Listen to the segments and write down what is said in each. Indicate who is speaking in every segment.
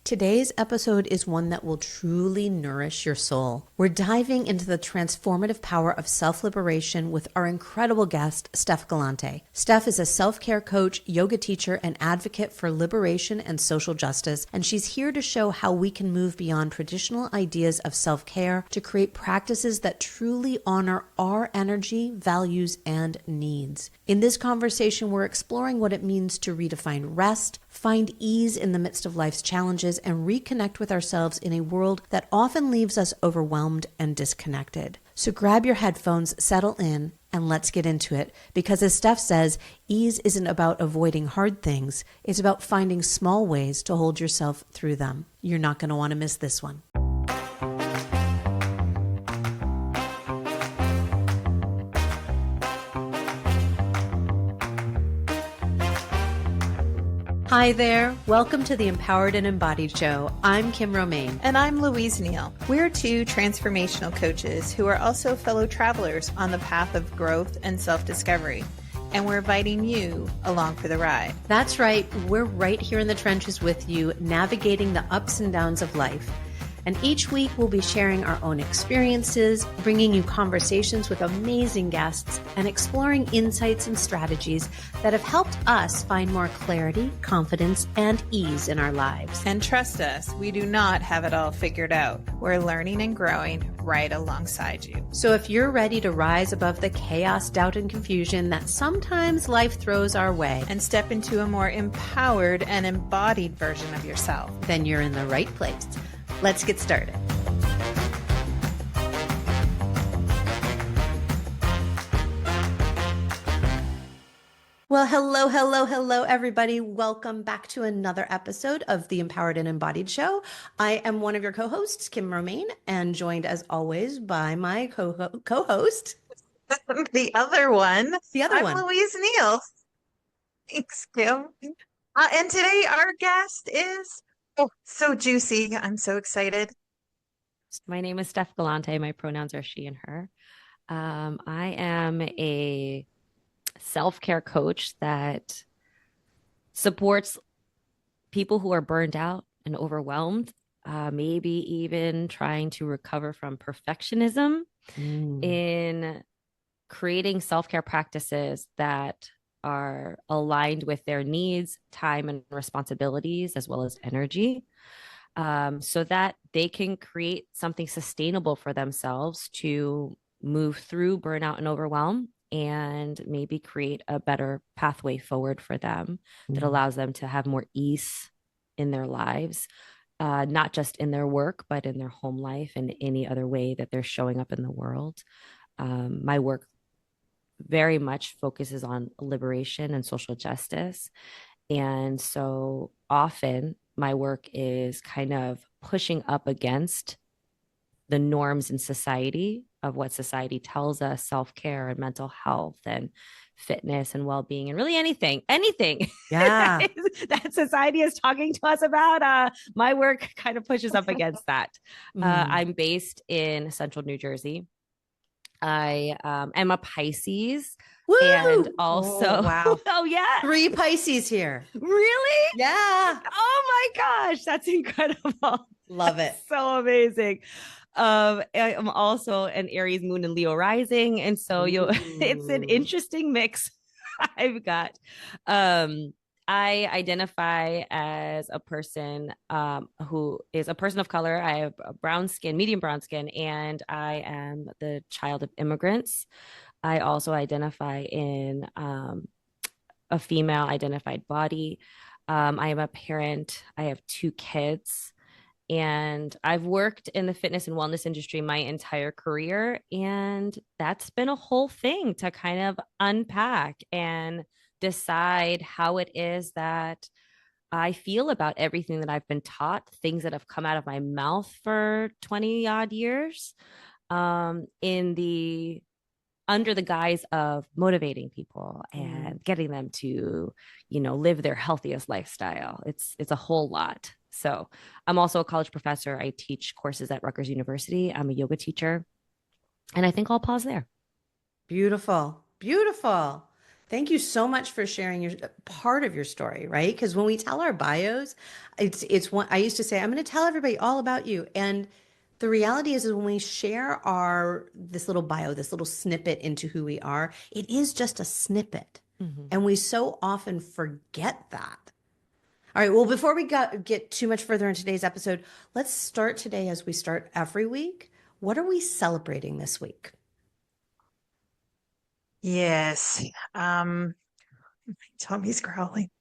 Speaker 1: Today's episode is one that will truly nourish your soul. We're diving into the transformative power of self-liberation with our incredible guest, Steff Gallante. Steff is a self-care coach, yoga teacher, and advocate for liberation and social justice, and she's here to show how we can move beyond traditional ideas of self-care to create practices that truly honor our energy, values, and needs. In this conversation, we're exploring what it means to redefine rest, find ease in the midst of life's challenges, and reconnect with ourselves in a world that often leaves us overwhelmed and disconnected. So grab your headphones, settle in, and let's get into it. Because as Steff says, ease isn't about avoiding hard things. It's about finding small ways to hold yourself through them. You're not going to want to miss this one. Hi there. Welcome to the Empowered and Embodied Show. I'm Kim Romaine.
Speaker 2: And I'm Louise Neal. We're two transformational coaches who are also fellow travelers on the path of growth and self-discovery. And we're inviting you along for the ride.
Speaker 1: That's right. We're right here in the trenches with you, navigating the ups and downs of life. And each week we'll be sharing our own experiences, bringing you conversations with amazing guests, and exploring insights and strategies that have helped us find more clarity, confidence, and ease in our lives.
Speaker 2: And trust us, we do not have it all figured out. We're learning and growing right alongside you.
Speaker 1: So if you're ready to rise above the chaos, doubt, and confusion that sometimes life throws our way,
Speaker 2: and step into a more empowered and embodied version of yourself,
Speaker 1: then you're in the right place. Let's get started. Well, hello, everybody. Welcome back to another episode of the Empowered and Embodied Show. I am one of your co-hosts, Kim Romaine, and joined as always by my co-host.
Speaker 2: I'm Louise Neal. Thanks, Kim. And today our guest is so juicy. I'm so excited.
Speaker 3: My name is Steff Gallante. My pronouns are she and her. I am a self-care coach that supports people who are burned out and overwhelmed, maybe even trying to recover from perfectionism in creating self-care practices that are aligned with their needs, time, and responsibilities, as well as energy, so that they can create something sustainable for themselves to move through burnout and overwhelm, and maybe create a better pathway forward for them that allows them to have more ease in their lives, not just in their work, but in their home life and any other way that they're showing up in the world. My work very much focuses on liberation and social justice. And so often my work is kind of pushing up against the norms in society of what society tells us self-care and mental health and fitness and well-being and really anything that society is talking to us about. My work kind of pushes up against that. I'm based in central New Jersey. I am a Pisces.
Speaker 1: Woo!
Speaker 3: And also,
Speaker 1: wow.
Speaker 3: Oh yeah,
Speaker 1: 3 Pisces here.
Speaker 3: Really?
Speaker 1: Yeah.
Speaker 3: Oh my gosh, that's incredible.
Speaker 1: Love it.
Speaker 3: So amazing. I'm also an Aries moon and Leo rising, and so it's an interesting mix I've got. I identify as a person who is a person of color. I have a brown skin, medium brown skin, and I am the child of immigrants. I also identify in a female identified body. I am a parent. I have 2 kids, and I've worked in the fitness and wellness industry my entire career. And that's been a whole thing to kind of unpack and decide how it is that I feel about everything that I've been taught, things that have come out of my mouth for 20 odd years, under the guise of motivating people and getting them to, live their healthiest lifestyle. It's a whole lot. So I'm also a college professor. I teach courses at Rutgers University. I'm a yoga teacher. And I think I'll pause there.
Speaker 1: Beautiful. Beautiful. Thank you so much for sharing your part of your story, right? Because when we tell our bios, it's one I used to say, I'm going to tell everybody all about you. And the reality is when we share our this little bio, this little snippet into who we are, it is just a snippet.
Speaker 3: Mhm.
Speaker 1: And we so often forget that. All right, well, before we get too much further in today's episode, let's start today as we start every week. What are we celebrating this week?
Speaker 4: Yes. My tummy's growling.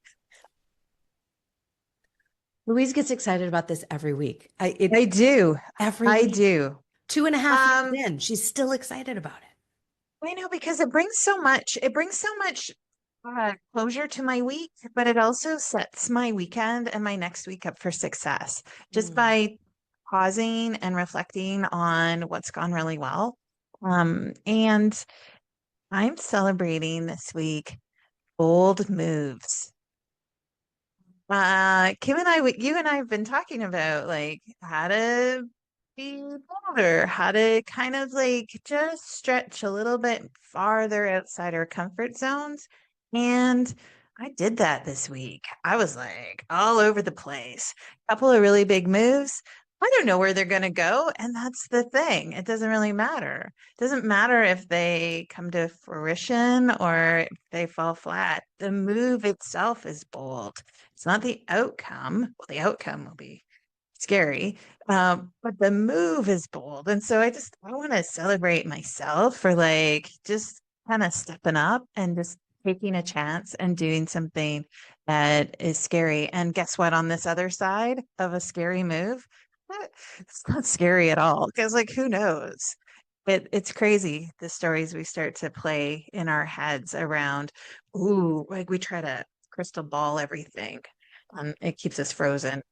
Speaker 1: Louise gets excited about this every week.
Speaker 4: I do.
Speaker 1: Every
Speaker 4: I
Speaker 1: week.
Speaker 4: do.
Speaker 1: 2.5 years in, she's still excited about it.
Speaker 4: I know because it brings so much. It brings so much closure to my week, but it also sets my weekend and my next week up for success just
Speaker 1: Mm.
Speaker 4: by pausing and reflecting on what's gone really well. And I'm celebrating this week bold moves. Kim and you and I have been talking about like how to be bolder, how to kind of like just stretch a little bit farther outside our comfort zones. And I did that this week. I was like all over the place. A couple of really big moves. I don't know where they're going to go. And that's the thing. It doesn't really matter. It doesn't matter if they come to fruition or if they fall flat. The move itself is bold. It's not the outcome. Well, the outcome will be scary, but the move is bold. And so I want to celebrate myself for like just kind of stepping up and just taking a chance and doing something that is scary. And guess what? On this other side of a scary move, it's not scary at all because like who knows? It's crazy the stories we start to play in our heads around, ooh, like we try to crystal ball everything. It keeps us frozen.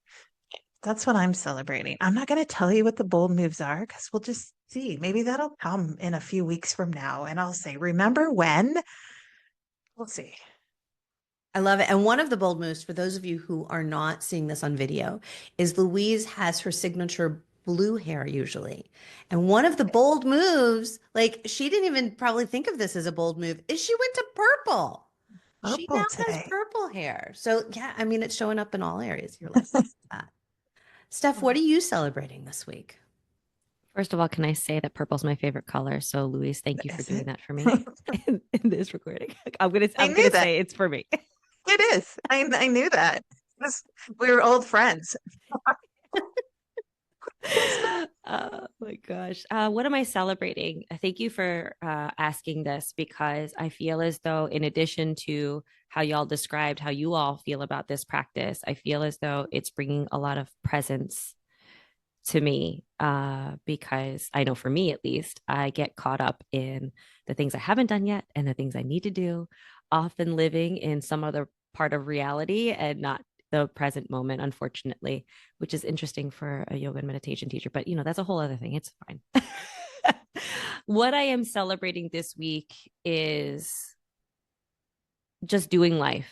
Speaker 4: That's what I'm celebrating. I'm not going to tell you what the bold moves are because we'll just see. Maybe that'll come in a few weeks from now. And I'll say, remember when? We'll see.
Speaker 1: I love it. And one of the bold moves, for those of you who are not seeing this on video, is Louise has her signature blue hair usually. And one of the bold moves, like she didn't even probably think of this as a bold move, is she went to purple. She
Speaker 4: Purple
Speaker 1: now has
Speaker 4: today.
Speaker 1: purple hair. So yeah, I mean, it's showing up in all areas of your life. Steff, what are you celebrating this week?
Speaker 3: First of all, can I say that purple's my favorite color? So, Louise, thank you for
Speaker 4: Is
Speaker 3: doing
Speaker 4: it?
Speaker 3: that for me in this recording. I'm gonna
Speaker 4: I
Speaker 3: I'm
Speaker 4: knew
Speaker 3: gonna
Speaker 4: that.
Speaker 3: say it's for me.
Speaker 4: It is. I knew that. We were old friends.
Speaker 3: Oh my gosh. What am I celebrating? Thank you for asking this because I feel as though, in addition to how y'all described how you all feel about this practice, I feel as though it's bringing a lot of presence to me because I know for me, at least, I get caught up in the things I haven't done yet and the things I need to do, often living in some other part of reality and not the present moment, unfortunately, which is interesting for a yoga and meditation teacher. But, that's a whole other thing. It's fine. What I am celebrating this week is just doing life.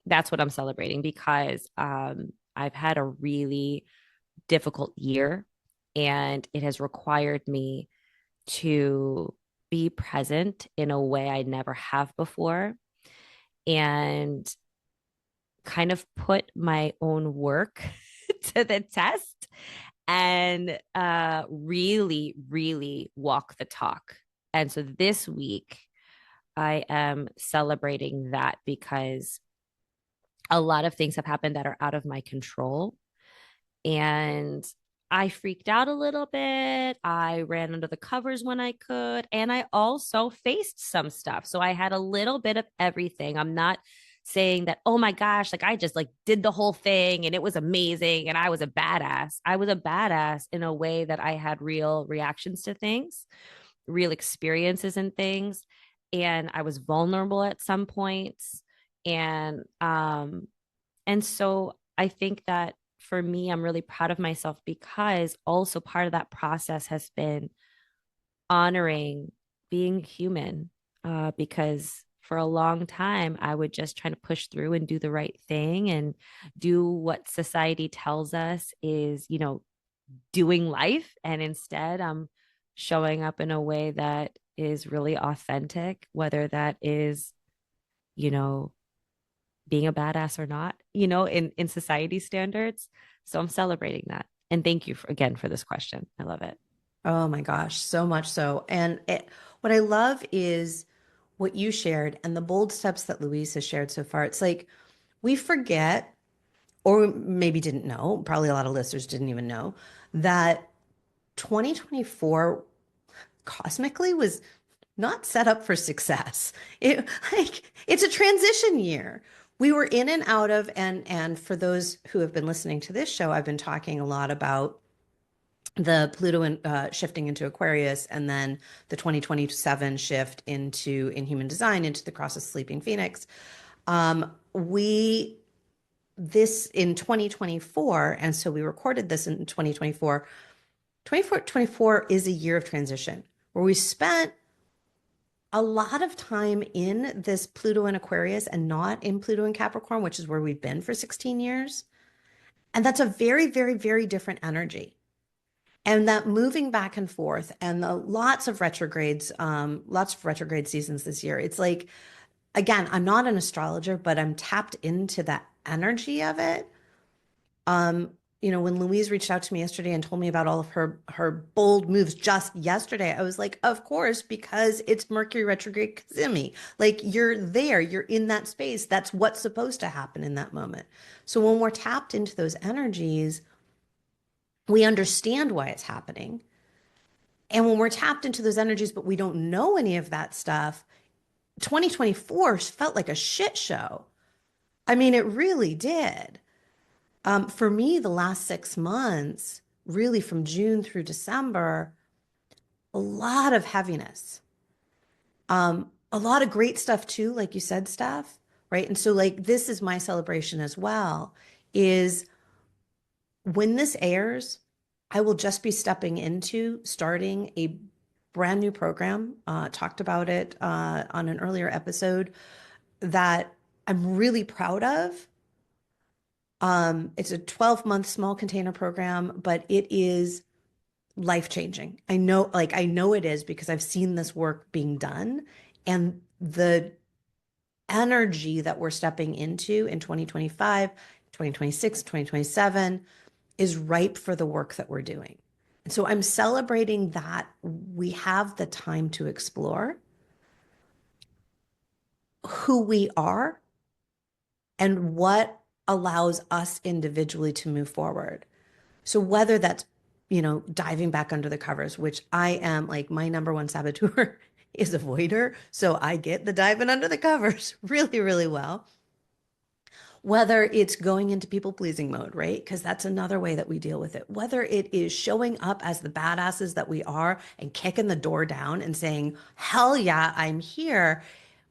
Speaker 3: That's what I'm celebrating because I've had a really difficult year and it has required me to be present in a way I never have before and kind of put my own work to the test and really, really walk the talk. And so this week, I am celebrating that because a lot of things have happened that are out of my control. And I freaked out a little bit. I ran under the covers when I could. And I also faced some stuff. So I had a little bit of everything. I'm not saying that, oh my gosh, like I just like did the whole thing and it was amazing and I was a badass. I was a badass in a way that I had real reactions to things, real experiences and things. And I was vulnerable at some points. And so I think that for me, I'm really proud of myself because also part of that process has been honoring being human. Because for a long time, I would just try to push through and do the right thing and do what society tells us is, doing life. And instead, I'm showing up in a way that is really authentic, whether that is, you know, being a badass or not, in society standards. So I'm celebrating that. And thank you again for this question. I love it.
Speaker 1: Oh my gosh, so much so. And what I love is what you shared and the bold steps that Louise has shared so far. It's like we forget, or maybe didn't know, probably a lot of listeners didn't even know, that 2024 cosmically was not set up for success. It's a transition year. We were in and out of, and for those who have been listening to this show, I've been talking a lot about the Pluto shifting into Aquarius, and then the 2027 shift into in human design into the cross of sleeping Phoenix. We this in 2024, and so we recorded this in 2024. 2024 is a year of transition where we spent a lot of time in this Pluto and Aquarius and not in Pluto and Capricorn, which is where we've been for 16 years. And that's a very, very, very different energy. And that moving back and forth and the lots of retrograde seasons this year. It's like, again, I'm not an astrologer, but I'm tapped into that energy of it. When Louise reached out to me yesterday and told me about all of her bold moves just yesterday, I was like, of course, because it's Mercury retrograde Kazemi. Like you're there, you're in that space. That's what's supposed to happen in that moment. So when we're tapped into those energies, we understand why it's happening. And when we're tapped into those energies, but we don't know any of that stuff, 2024 felt like a shit show. I mean, it really did. For me, the last 6 months, really from June through December, a lot of heaviness. A lot of great stuff too, like you said, Steff, right? And so like this is my celebration as well, is when this airs, I will just be stepping into starting a brand new program. Talked about it on an earlier episode that I'm really proud of. It's a 12-month small container program, but it is life-changing. I know it is because I've seen this work being done, and the energy that we're stepping into in 2025, 2026, 2027 is ripe for the work that we're doing. And so I'm celebrating that we have the time to explore who we are and what allows us individually to move forward. So whether that's, diving back under the covers, which I am like my number one saboteur is avoider. So I get the diving under the covers really, really well. Whether it's going into people pleasing mode, right? Because that's another way that we deal with it. Whether it is showing up as the badasses that we are and kicking the door down and saying, hell yeah, I'm here.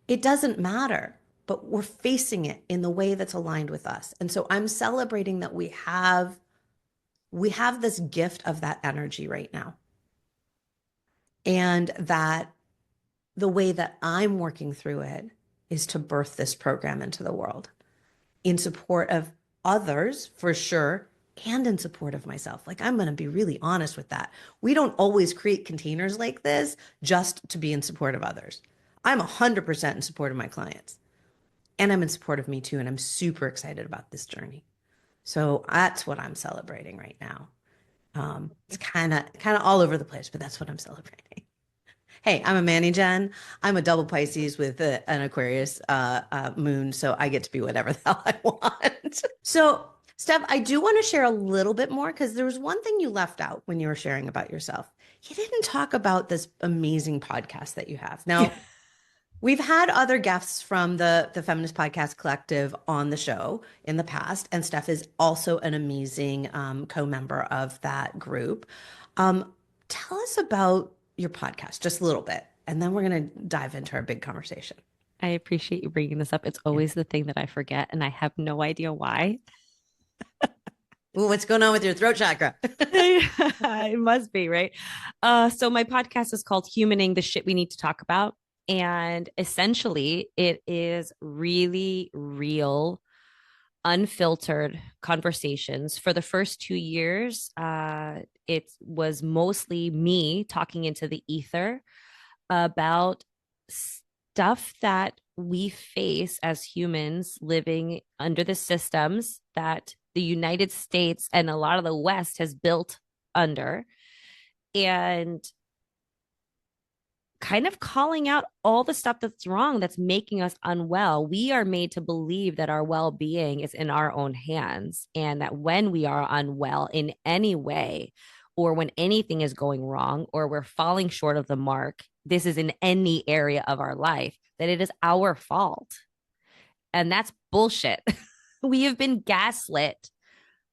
Speaker 1: It doesn't matter, but we're facing it in the way that's aligned with us. And so I'm celebrating that we have this gift of that energy right now. And that the way that I'm working through it is to birth this program into the world in support of others, for sure, and in support of myself. Like, I'm going to be really honest with that. We don't always create containers like this just to be in support of others. I'm 100% in support of my clients, and I'm in support of me too. And I'm super excited about this journey. So that's what I'm celebrating right now. It's kind of all over the place, but that's what I'm celebrating. Hey, I'm a Manny Gen. I'm a double Pisces with an Aquarius moon, so I get to be whatever the hell I want. So, Steff, I do want to share a little bit more because there was one thing you left out when you were sharing about yourself. You didn't talk about this amazing podcast that you have. Now, we've had other guests from the Feminist Podcast Collective on the show in the past, and Steff is also an amazing co-member of that group. Tell us about your podcast just a little bit, and then we're going to dive into our big conversation.
Speaker 3: I appreciate you bringing this up. It's always the thing that I forget, and I have no idea why.
Speaker 1: Ooh, what's going on with your throat chakra?
Speaker 3: It must be, right? So my podcast is called Humaning the Shit We Need to Talk About. And essentially, it is really real, unfiltered conversations. For the first 2 years, it was mostly me talking into the ether about stuff that we face as humans living under the systems that the United States and a lot of the West has built under, and kind of calling out all the stuff that's wrong, that's making us unwell. We are made to believe that our well-being is in our own hands, and that when we are unwell in any way, or when anything is going wrong, or we're falling short of the mark, this is in any area of our life, that it is our fault. And that's bullshit. We have been gaslit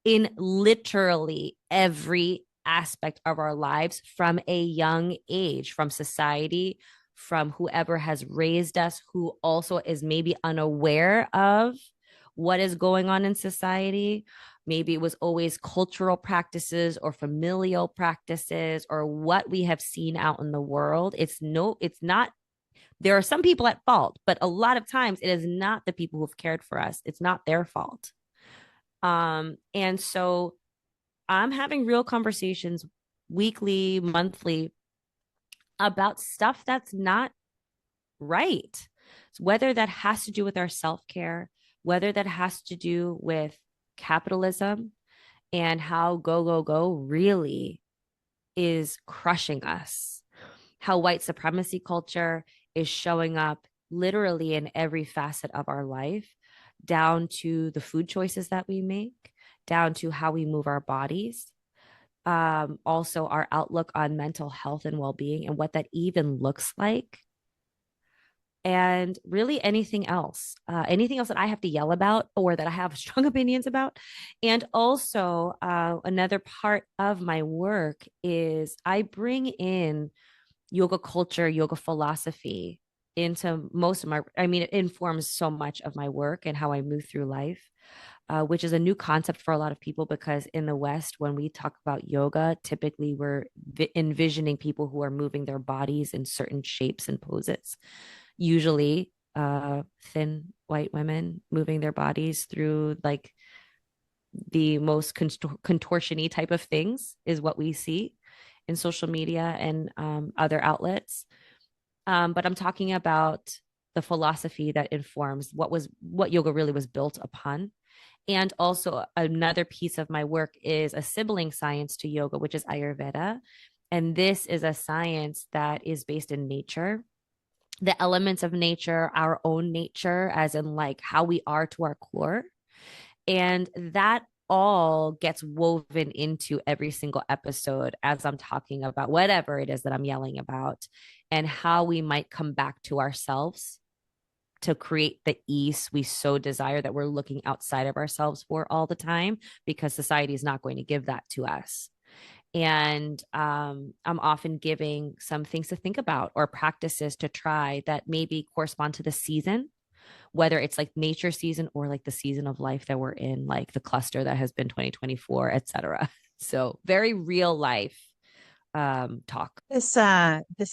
Speaker 3: in literally every aspect of our lives from a young age, from society, from whoever has raised us, who also is maybe unaware of what is going on in society. Maybe it was always cultural practices or familial practices or what we have seen out in the world. It's not. There are some people at fault, but a lot of times it is not the people who've cared for us. It's not their fault. And so I'm having real conversations weekly, monthly about stuff that's not right. So whether that has to do with our self-care, whether that has to do with capitalism and how go really is crushing us, how white supremacy culture is showing up literally in every facet of our life, down to the food choices that we make, down to how we move our bodies, also our outlook on mental health and well-being and what that even looks like, and really anything else that I have to yell about or that I have strong opinions about. And also another part of my work is I bring in yoga culture, yoga philosophy into it informs so much of my work and how I move through life, which is a new concept for a lot of people, because in the West, when we talk about yoga, typically we're envisioning people who are moving their bodies in certain shapes and poses, usually thin white women moving their bodies through like the most contortion-y type of things is what we see in social media and other outlets. But I'm talking about the philosophy that informs what yoga really was built upon. And also another piece of my work is a sibling science to yoga, which is Ayurveda. And this is a science that is based in nature, the elements of nature, our own nature, as in like how we are to our core. And that all gets woven into every single episode as I'm talking about whatever it is that I'm yelling about, and how we might come back to ourselves to create the ease we so desire, that we're looking outside of ourselves for all the time, because society is not going to give that to us. And I'm often giving some things to think about or practices to try that maybe correspond to the season, whether it's like nature season or like the season of life that we're in, like the cluster that has been 2024, etc. So very real life talk.
Speaker 4: This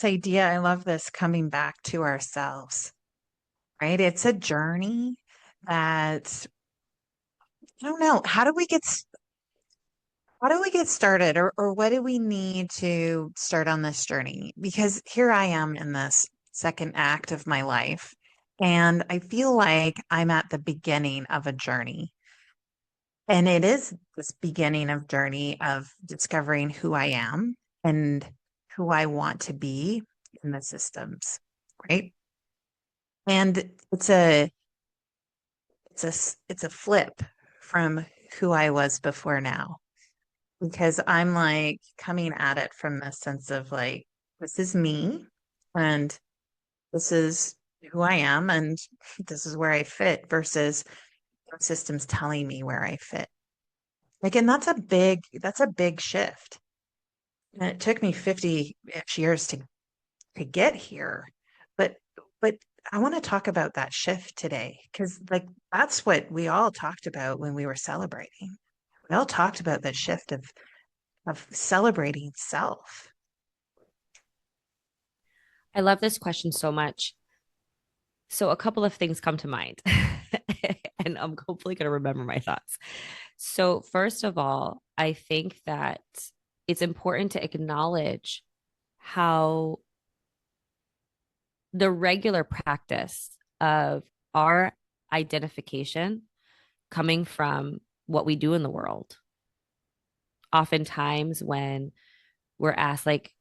Speaker 4: idea, I love this, coming back to ourselves, right? It's a journey that, I don't know, how do we get started, or what do we need to start on this journey? Because here I am in this second act of my life, and I feel like I'm at the beginning of a journey. And it is this beginning of journey of discovering who I am and who I want to be in the systems, right? And it's a flip from who I was before now, because I'm like coming at it from this sense of like, this is me, and this is who I am, and this is where I fit, versus systems telling me where I fit. Like, and that's a big shift. And it took me 50 years to get here. But but I want to talk about that shift today, because like that's what we all talked about when we were celebrating. We all talked about that shift of celebrating self.
Speaker 3: I love this question so much. So a couple of things come to mind, and I'm hopefully going to remember my thoughts. So first of all, I think that it's important to acknowledge how the regular practice of our identification coming from what we do in the world. Oftentimes when we're asked, like,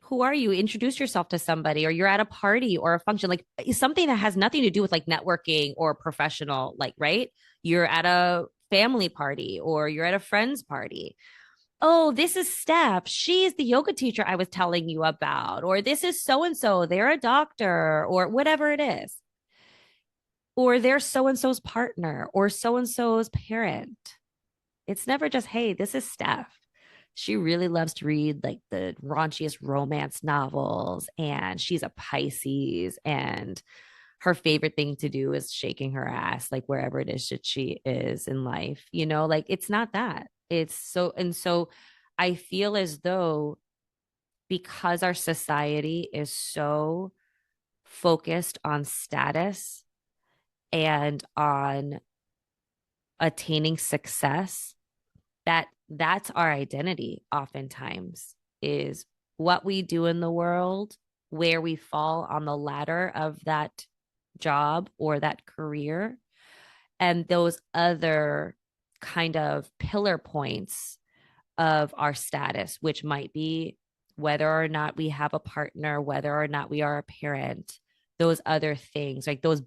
Speaker 3: who are you? Introduce yourself to somebody, or you're at a party or a function, like something that has nothing to do with like networking or professional, like, right? You're at a family party or you're at a friend's party. Oh, this is Steff. She's the yoga teacher I was telling you about. Or this is so and so. They're a doctor, or whatever it is. Or they're so and so's partner or so and so's parent. It's never just, hey, this is Steff. She really loves to read like the raunchiest romance novels, and she's a Pisces, and her favorite thing to do is shaking her ass, like wherever it is that she is in life, like it's not that. It's so, and so I feel as though because our society is so focused on status and on attaining success, that's our identity oftentimes, is what we do in the world, where we fall on the ladder of that job or that career, and those other kind of pillar points of our status, which might be whether or not we have a partner, whether or not we are a parent, those other things, like those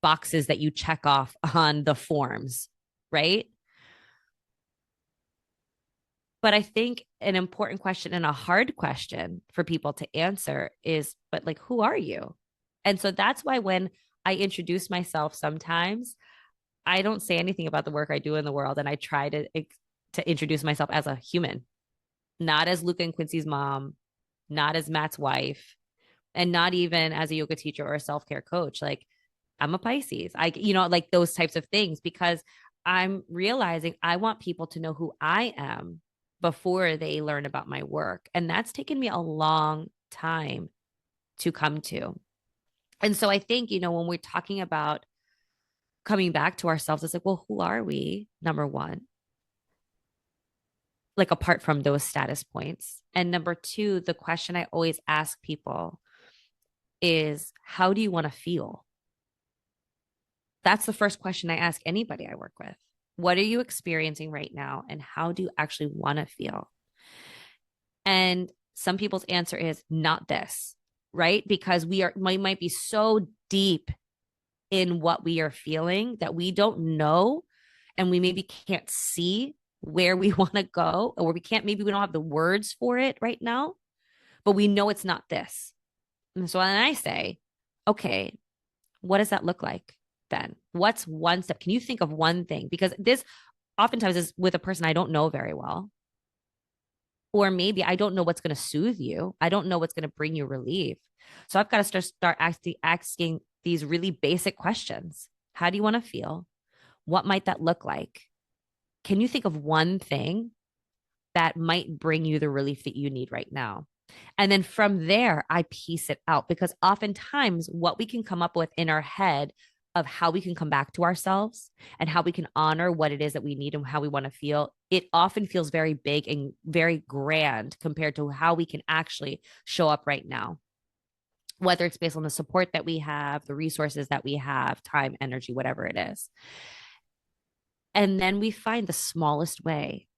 Speaker 3: boxes that you check off on the forms, right? But I think an important question and a hard question for people to answer is, but like, who are you? And so that's why when I introduce myself, sometimes I don't say anything about the work I do in the world. And I try to introduce myself as a human, not as Luca and Quincy's mom, not as Matt's wife, and not even as a yoga teacher or a self-care coach. Like, I'm a Pisces. Like those types of things, because I'm realizing I want people to know who I am before they learn about my work. And that's taken me a long time to come to. And so I think, when we're talking about coming back to ourselves, it's like, well, who are we? Number one, like apart from those status points. And number two, the question I always ask people is, how do you want to feel? That's the first question I ask anybody I work with. What are you experiencing right now? And how do you actually want to feel? And some people's answer is not this, right? Because we might be so deep in what we are feeling that we don't know, and we maybe can't see where we want to go, or maybe we don't have the words for it right now, but we know it's not this. And so then I say, okay, what does that look like then? What's one step? Can you think of one thing? Because this oftentimes is with a person I don't know very well. Or maybe I don't know what's going to soothe you. I don't know what's going to bring you relief. So I've got to start asking these really basic questions. How do you want to feel? What might that look like? Can you think of one thing that might bring you the relief that you need right now? And then from there, I piece it out, because oftentimes what we can come up with in our head of how we can come back to ourselves and how we can honor what it is that we need and how we want to feel, it often feels very big and very grand compared to how we can actually show up right now, whether it's based on the support that we have, the resources that we have, time, energy, whatever it is. And then we find the smallest way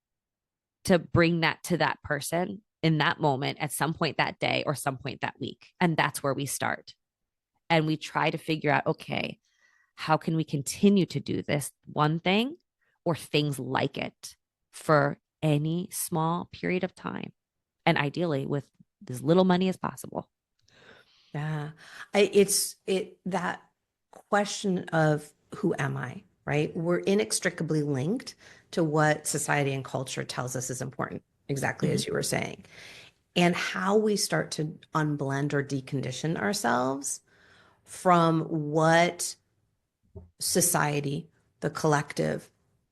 Speaker 3: to bring that to that person in that moment at some point that day or some point that week. And that's where we start. And we try to figure out, okay, how can we continue to do this one thing or things like it for any small period of time, and ideally with as little money as possible?
Speaker 1: Yeah. That question of who am I, right? We're inextricably linked to what society and culture tells us is important, exactly as you were saying. And how we start to unblend or decondition ourselves from what society, the collective,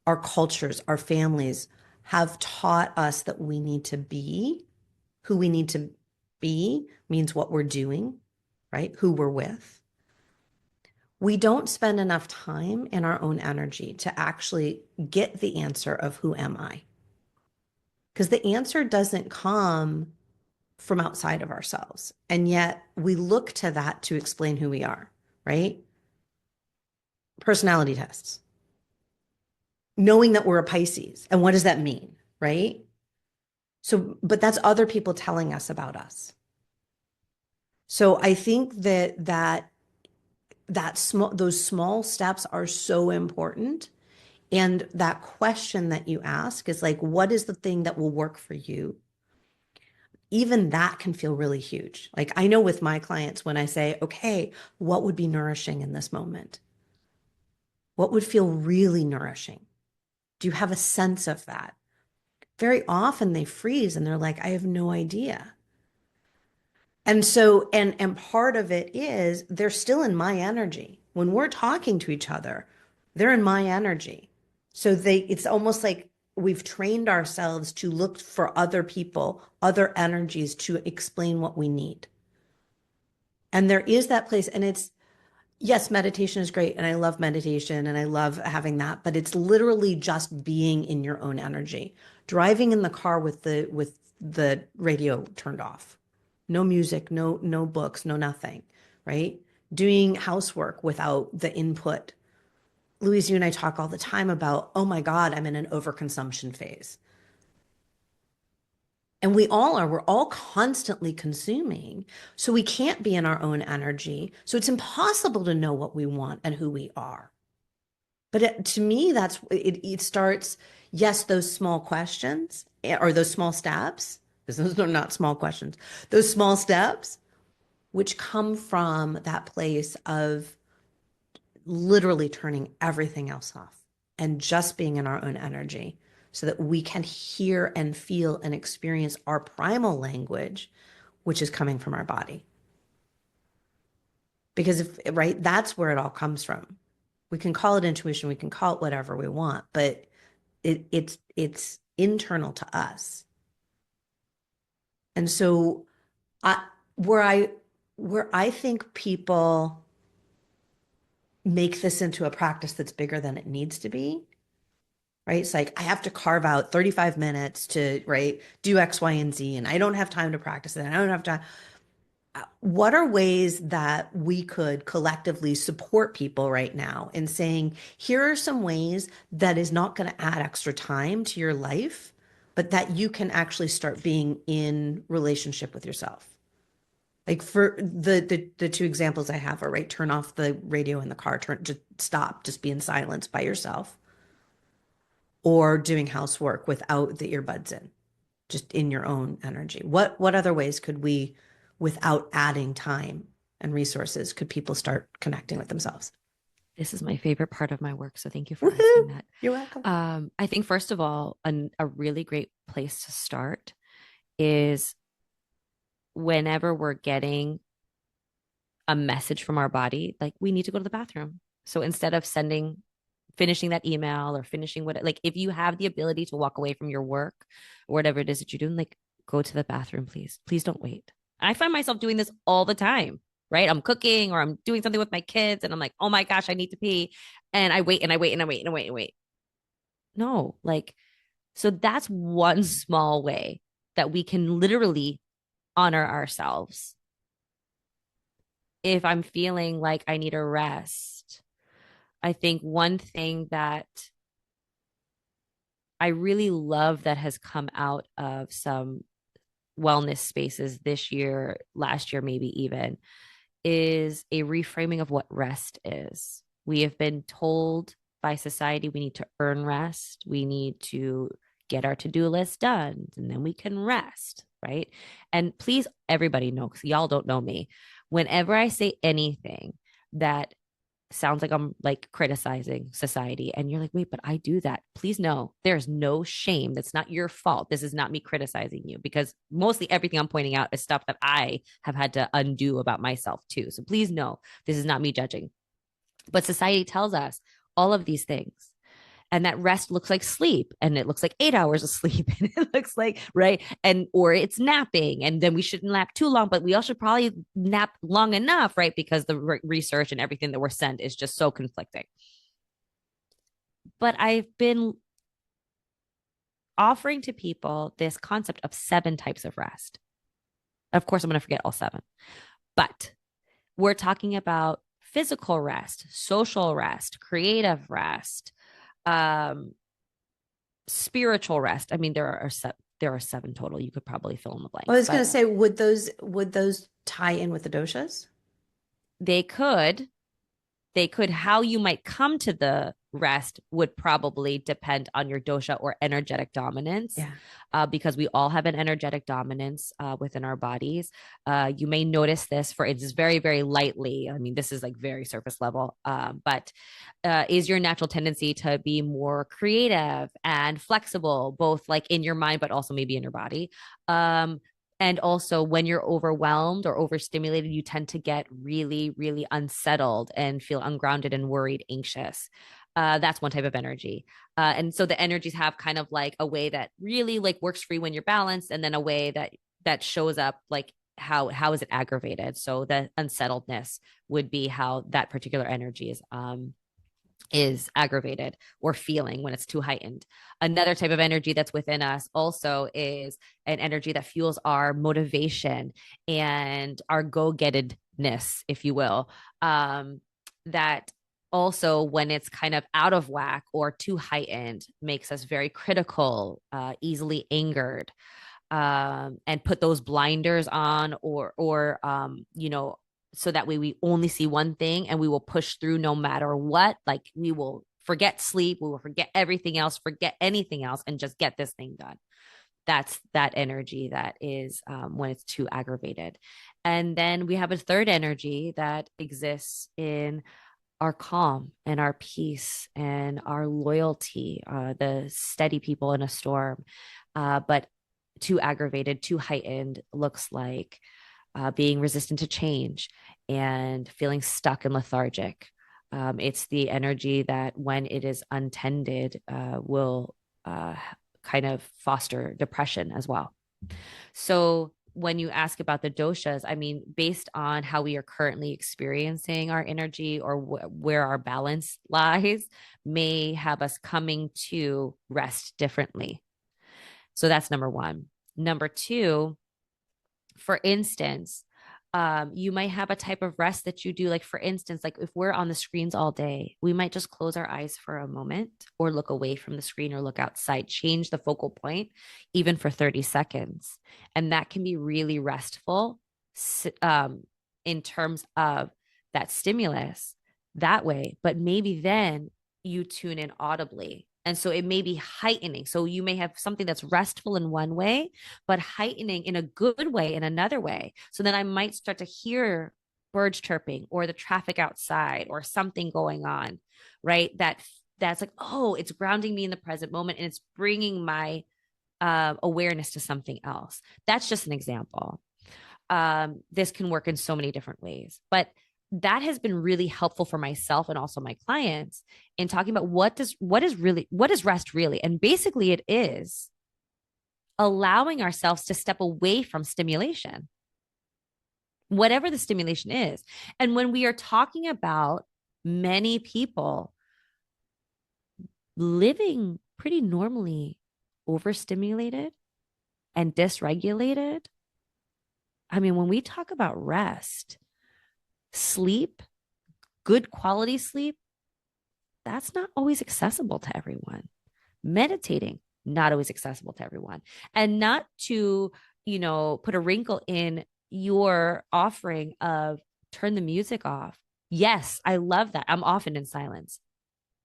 Speaker 1: our cultures, our families have taught us that we need to be. Who we need to be means what we're doing, right? Who we're with. We don't spend enough time and our own energy to actually get the answer of who am I? Because the answer doesn't come from outside of ourselves. And yet we look to that to explain who we are, right? Personality tests, knowing that we're a Pisces. And what does that mean, right? So, but that's other people telling us about us. So I think those small steps are so important. And that question that you ask is like, what is the thing that will work for you? Even that can feel really huge. Like I know with my clients, when I say, okay, what would be nourishing in this moment? What would feel really nourishing? Do you have a sense of that? Very often they freeze and they're like, I have no idea. And so, and part of it is they're still in my energy. When we're talking to each other, they're in my energy. So it's almost like we've trained ourselves to look for other people, other energies to explain what we need. And there is that place, and yes, meditation is great. And I love meditation and I love having that, but it's literally just being in your own energy, driving in the car with the radio turned off. No music, no books, no nothing, right? Doing housework without the input. Louise, you and I talk all the time about, oh my God, I'm in an overconsumption phase. And we're all constantly consuming. So we can't be in our own energy. So it's impossible to know what we want and who we are. But to me, it starts, yes, those small questions or those small steps, because those are not small questions, those small steps, which come from that place of literally turning everything else off and just being in our own energy so that we can hear and feel and experience our primal language, which is coming from our body. Because right, that's where it all comes from. We can call it intuition, we can call it whatever we want, but it's internal to us. And so where I think people make this into a practice that's bigger than it needs to be, right? It's like, I have to carve out 35 minutes to, right, do X, Y, and Z, and I don't have time to practice it. I don't have time. What are ways that we could collectively support people right now in saying, here are some ways that is not going to add extra time to your life, but that you can actually start being in relationship with yourself? Like for the two examples I have are, right, turn off the radio in the car, just stop, just be in silence by yourself, or doing housework without the earbuds in, just in your own energy. What other ways could we, without adding time and resources, could people start connecting with themselves?
Speaker 3: This is my favorite part of my work, so thank you for
Speaker 1: Woohoo!
Speaker 3: asking that.
Speaker 1: You're welcome.
Speaker 3: I think first of all, a really great place to start is whenever we're getting a message from our body, like we need to go to the bathroom. So instead of finishing that email or finishing like if you have the ability to walk away from your work or whatever it is that you're doing, like go to the bathroom, please. Please don't wait. I find myself doing this all the time, right? I'm cooking or I'm doing something with my kids and I'm like, oh my gosh, I need to pee. And I wait and I wait and I wait and I wait and wait. No, like, so that's one small way that we can literally honor ourselves. If I'm feeling like I need a rest, I think one thing that I really love that has come out of some wellness spaces this year, last year, maybe even, is a reframing of what rest is. We have been told by society we need to earn rest. We need to get our to-do list done and then we can rest, right? And please, everybody know, because y'all don't know me. Whenever I say anything that sounds like I'm like criticizing society and you're like, wait, but I do that. Please know there's no shame. That's not your fault. This is not me criticizing you, because mostly everything I'm pointing out is stuff that I have had to undo about myself too. So please know this is not me judging. But society tells us all of these things. And that rest looks like sleep, and it looks like 8 hours of sleep, and it looks like, right, and or it's napping, and then we shouldn't nap too long, but we all should probably nap long enough, right, because the research and everything that we're sent is just so conflicting. But I've been offering to people this concept of 7 types of rest. Of course, I'm going to forget all 7. But we're talking about physical rest, social rest, creative rest, um, spiritual rest. I mean, there are 7 total. You could probably fill in the blanks.
Speaker 1: I was going to say, would those tie in with the doshas?
Speaker 3: They could. How you might come to the rest would probably depend on your dosha or energetic dominance.
Speaker 1: Yeah.
Speaker 3: Because we all have an energetic dominance within our bodies. You may notice this for it's very, very lightly. I mean, this is like very surface level, but is your natural tendency to be more creative and flexible, both like in your mind, but also maybe in your body. And also, when you're overwhelmed or overstimulated, you tend to get really, really unsettled and feel ungrounded and worried, anxious. That's one type of energy. And so the energies have kind of like a way that really like works for you when you're balanced, and then a way that shows up like how is it aggravated. So the unsettledness would be how that particular energy is aggravated or feeling when it's too heightened. Another type of energy that's within us also is an energy that fuels our motivation and our go-gettedness, if you will. That also, when it's kind of out of whack or too heightened, makes us very critical, easily angered, and put those blinders on, or so that way we only see one thing and we will push through no matter what. Like we will forget sleep, we will forget everything else, forget anything else, and just get this thing done. That's that energy that is when it's too aggravated. And then we have a third energy that exists in our calm and our peace and our loyalty, the steady people in a storm. But too aggravated, too heightened looks like being resistant to change and feeling stuck and lethargic. It's the energy that, when it is untended, will kind of foster depression as well. So when you ask about the doshas, I mean, based on how we are currently experiencing our energy or where our balance lies, may have us coming to rest differently. So that's number 1. Number 2, for instance, you might have a type of rest that you do. Like, for instance, like if we're on the screens all day, we might just close our eyes for a moment or look away from the screen or look outside, change the focal point, even for 30 seconds. And that can be really restful in terms of that stimulus that way. But maybe then you tune in audibly. And so it may be heightening. So you may have something that's restful in one way, but heightening in a good way in another way. So then I might start to hear birds chirping or the traffic outside or something going on, right? That's like, oh, it's grounding me in the present moment, and it's bringing my awareness to something else. That's just an example. This can work in so many different ways, but that has been really helpful for myself and also my clients in talking about what is rest really. And basically it is allowing ourselves to step away from stimulation, whatever the stimulation is. And when we are talking about many people living pretty normally overstimulated and dysregulated, I mean, when we talk about rest, sleep, good quality sleep, that's not always accessible to everyone. Meditating, not always accessible to everyone. And not to, put a wrinkle in your offering of turn the music off. Yes, I love that. I'm often in silence,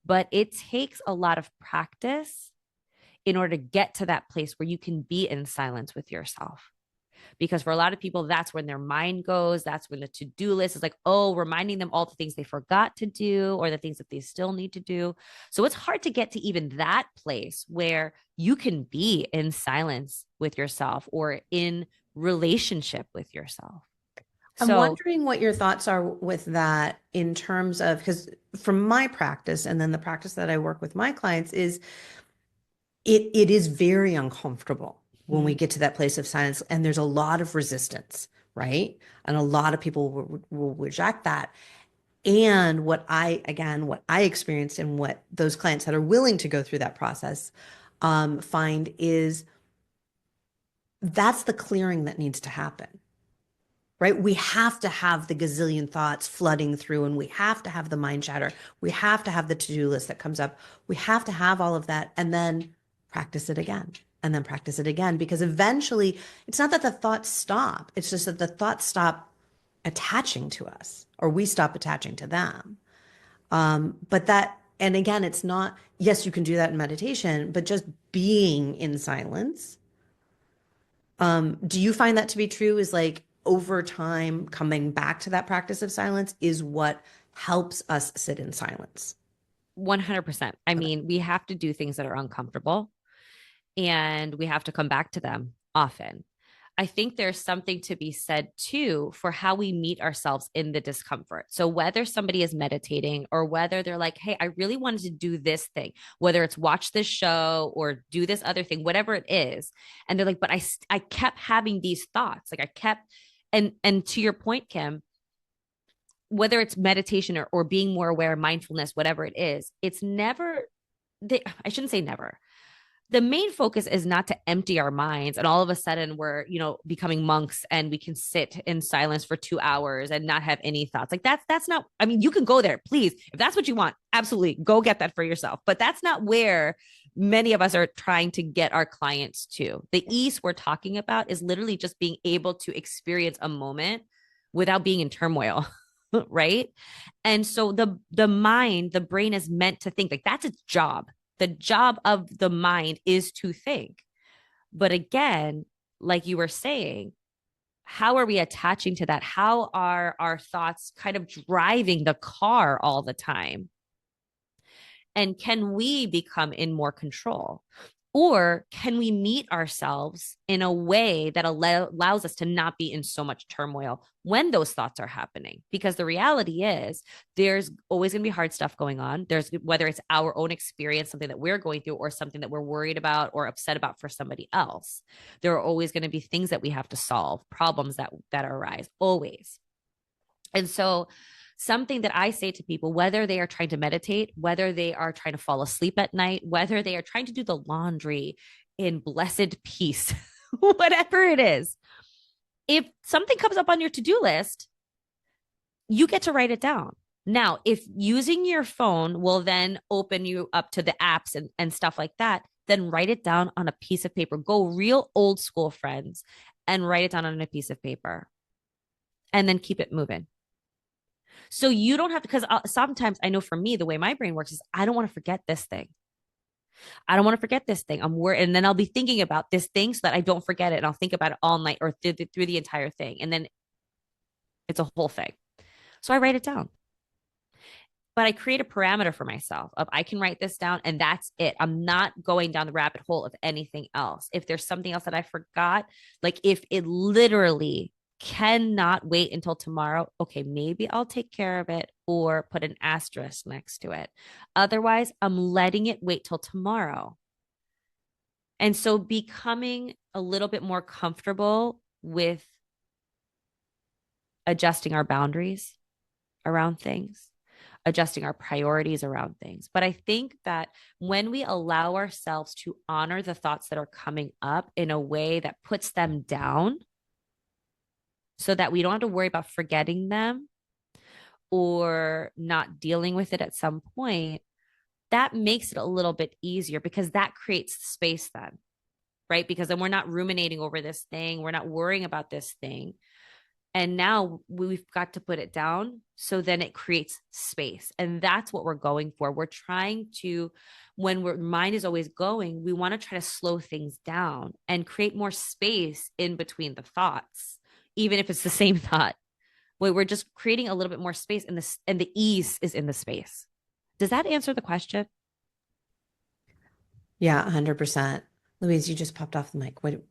Speaker 3: but it takes a lot of practice in order to get to that place where you can be in silence with yourself. Because for a lot of people, that's when their mind goes. That's when the to-do list is like, oh, reminding them all the things they forgot to do or the things that they still need to do. So it's hard to get to even that place where you can be in silence with yourself or in relationship with yourself.
Speaker 1: I'm wondering what your thoughts are with that in terms of, because from my practice and then the practice that I work with my clients is it is very uncomfortable when we get to that place of silence, and there's a lot of resistance, right? And a lot of people will reject that. And what I experienced and what those clients that are willing to go through that process find is that's the clearing that needs to happen. right? We have to have the gazillion thoughts flooding through, and we have to have the mind chatter. We have to have the to-do list that comes up. We have to have all of that, and then practice it again, and then practice it again, because eventually it's not that the thoughts stop. It's just that the thoughts stop attaching to us, or we stop attaching to them. But that, and again, it's not, yes, you can do that in meditation, but just being in silence. Do you find that to be true? Is like over time coming back to that practice of silence is what helps us sit in silence?
Speaker 3: 100%. I mean, we have to do things that are uncomfortable, and we have to come back to them often. I think there's something to be said too for how we meet ourselves in the discomfort. So whether somebody is meditating or whether they're like, hey, I really wanted to do this thing, whether it's watch this show or do this other thing, whatever it is. And they're like, but I kept having these thoughts. Like I kept, and to your point, Kim, whether it's meditation or being more aware, mindfulness, whatever it is, it's never, I shouldn't say never. The main focus is not to empty our minds and all of a sudden we're, becoming monks and we can sit in silence for 2 hours and not have any thoughts. Like that's not, I mean, you can go there, please. If that's what you want, absolutely go get that for yourself. But that's not where many of us are trying to get our clients to. The ease we're talking about is literally just being able to experience a moment without being in turmoil. Right. And so the mind, the brain is meant to think, like that's its job. The job of the mind is to think. But again, like you were saying, how are we attaching to that? How are our thoughts kind of driving the car all the time? And can we become in more control? Or can we meet ourselves in a way that allows us to not be in so much turmoil when those thoughts are happening? Because the reality is there's always going to be hard stuff going on. There's, whether it's our own experience, something that we're going through, or something that we're worried about or upset about for somebody else. There are always going to be things that we have to solve, problems that arise, always. And so something that I say to people, whether they are trying to meditate, whether they are trying to fall asleep at night, whether they are trying to do the laundry in blessed peace, whatever it is, if something comes up on your to-do list, you get to write it down. Now, if using your phone will then open you up to the apps and stuff like that, then write it down on a piece of paper. Go real old school, friends, and write it down on a piece of paper. And then keep it moving. So you don't have to, because sometimes I know for me, the way my brain works is I don't want to forget this thing. I don't want to forget this thing. I'm worried. And then I'll be thinking about this thing so that I don't forget it. And I'll think about it all night or through the entire thing. And then it's a whole thing. So I write it down. But I create a parameter for myself of I can write this down and that's it. I'm not going down the rabbit hole of anything else. If there's something else that I forgot, like if it literally cannot wait until tomorrow, okay, maybe I'll take care of it or put an asterisk next to it. Otherwise, I'm letting it wait till tomorrow. And so becoming a little bit more comfortable with adjusting our boundaries around things, adjusting our priorities around things. But I think that when we allow ourselves to honor the thoughts that are coming up in a way that puts them down, so that we don't have to worry about forgetting them or not dealing with it at some point, that makes it a little bit easier because that creates space then, right? Because then we're not ruminating over this thing. We're not worrying about this thing. And now we've got to put it down. So then it creates space. And that's what we're going for. We're trying to, when mind is always going, we want to try to slow things down and create more space in between the thoughts. Even if it's the same thought, where we're just creating a little bit more space and the ease is in the space. Does that answer the question?
Speaker 1: Yeah, 100%. Louise, you just popped off the mic. What?